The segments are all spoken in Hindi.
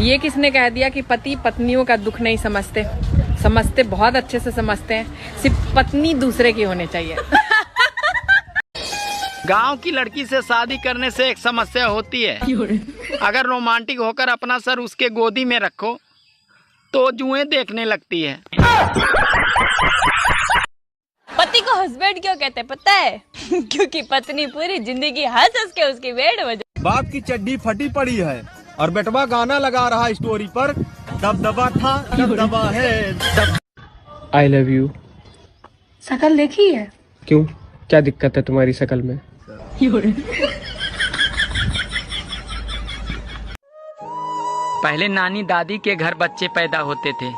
ये किसने कह दिया कि पति पत्नियों का दुख नहीं समझते? समझते, बहुत अच्छे से समझते हैं। सिर्फ पत्नी दूसरे की होनी चाहिए। गांव की लड़की से शादी करने से एक समस्या होती है, अगर रोमांटिक होकर अपना सर उसके गोदी में रखो तो जुएं देखने लगती है। पति को हस्बैंड क्यों कहते हैं पता है? क्योंकि पत्नी पूरी जिंदगी हंस हंस के उसकी वेट बजा। बाप की चड्डी फटी पड़ी है और बेटवा गाना लगा रहा स्टोरी पर, दबदबा था दबदबा है। I love you. शकल देखी है? क्यों, क्या दिक्कत है तुम्हारी शकल में? पहले नानी दादी के घर बच्चे पैदा होते थे,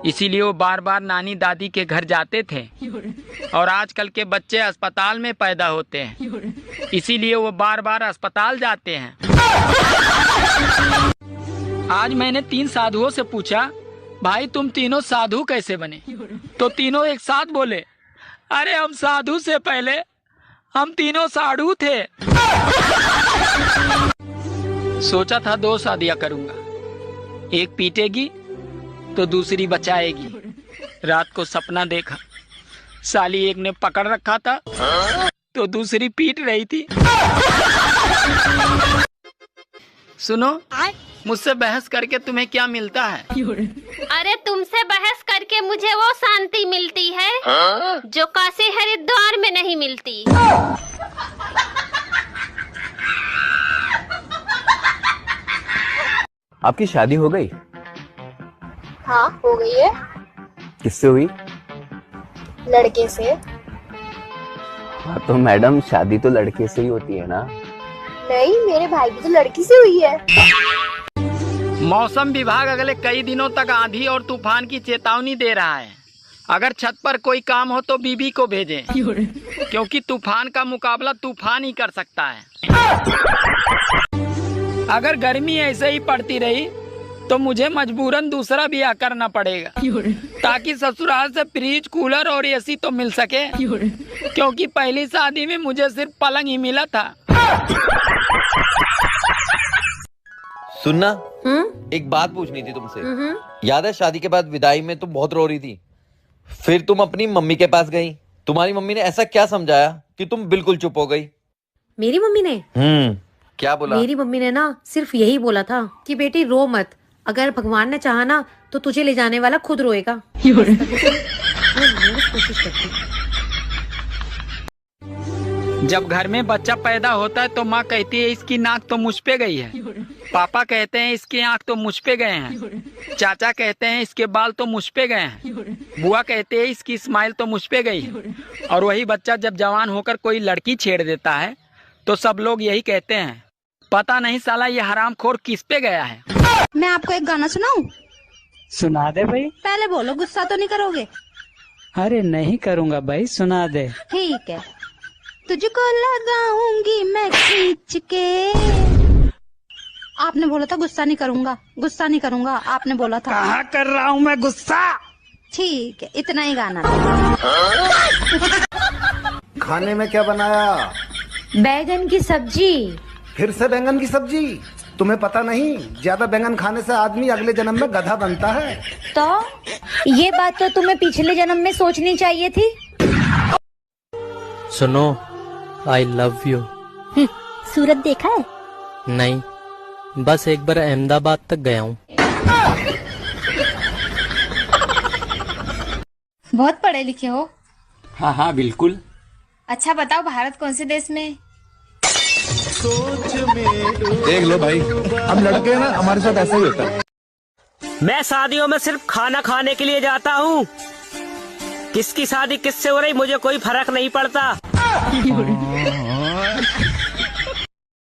इसीलिए वो बार बार नानी दादी के घर जाते थे। और आजकल के बच्चे अस्पताल में पैदा होते हैं, इसीलिए वो बार बार अस्पताल जाते हैं। आज मैंने 3 साधुओं से पूछा, भाई तुम तीनों साधु कैसे बने? तो तीनों एक साथ बोले, अरे हम साधु से पहले हम तीनों साधु थे। सोचा था 2 शादियां करूंगा, एक पीटेगी तो दूसरी बचाएगी। रात को सपना देखा, साली एक ने पकड़ रखा था तो दूसरी पीट रही थी। सुनो, मुझसे बहस करके तुम्हें क्या मिलता है? अरे तुमसे बहस करके मुझे वो शांति मिलती है जो काशी हरिद्वार में नहीं मिलती। आपकी शादी हो गई? हाँ हो गई है। किससे हुई? लड़के से। हाँ तो मैडम शादी तो लड़के से ही होती है ना? नहीं, मेरे भाई की तो लड़की से हुई है। मौसम विभाग अगले कई दिनों तक आंधी और तूफान की चेतावनी दे रहा है। अगर छत पर कोई काम हो तो बीबी को भेजें, क्योंकि तूफान का मुकाबला तूफान ही कर सकता है। अगर गर्मी ऐसे ही पड़ती रही तो मुझे मजबूरन दूसरा ब्याह करना पड़ेगा, ताकि ससुराल से फ्रिज, कूलर और एसी तो मिल सके, क्योंकि पहली शादी में मुझे सिर्फ पलंग ही मिला था। सुनना, एक बात पूछनी थी तुमसे। याद है शादी के बाद विदाई में तुम बहुत रो रही थी, फिर तुम अपनी मम्मी के पास गई। तुम्हारी मम्मी ने ऐसा क्या समझाया कि तुम बिल्कुल चुप हो गई? मेरी मम्मी ने क्या बोला? मेरी मम्मी ने ना सिर्फ यही बोला था कि बेटी रो मत, अगर भगवान ने चाहा ना तो तुझे ले जाने वाला खुद रोएगा। कोशिश करती। जब घर में बच्चा पैदा होता है तो माँ कहती है इसकी नाक तो मुझ पे गई है, पापा कहते हैं इसकी आंख तो मुझ पे गए हैं, चाचा कहते हैं इसके बाल तो मुझ पे गए हैं, बुआ कहते हैं इसकी स्माइल तो मुझ पे गई है। और वही बच्चा जब जवान होकर कोई लड़की छेड़ देता है तो सब लोग यही कहते हैं, पता नहीं साला ये हरामखोर किस पे गया है। मैं आपको एक गाना सुनाऊं? सुना दे भाई। पहले बोलो, गुस्सा तो नहीं करोगे? अरे नहीं करूँगा भाई, सुना दे। ठीक है। तुझको लगाऊंगी मैं खींच के। आपने बोला था गुस्सा नहीं करूंगा, गुस्सा नहीं करूंगा, आपने बोला था। कहाँ कर रहा हूँ मैं गुस्सा? ठीक है, इतना ही गाना। खाने में क्या बनाया? बैगन की सब्जी। फिर से बैंगन की सब्जी? तुम्हें पता नहीं, ज्यादा बैंगन खाने से आदमी अगले जन्म में गधा बनता है। तो ये बात तो तुम्हें पिछले जन्म में सोचनी चाहिए थी। सुनो, आई लव यू। सूरत देखा है? नहीं, बस एक बार अहमदाबाद तक गया हूँ। बहुत पढ़े लिखे हो? हाँ हाँ बिल्कुल। अच्छा बताओ, भारत कौन से देश में? देख लो भाई, हम लड़के हैं ना, हमारे साथ ऐसा ही होता है। मैं शादियों में सिर्फ खाना खाने के लिए जाता हूँ। किसकी शादी किससे हो रही मुझे कोई फर्क नहीं पड़ता।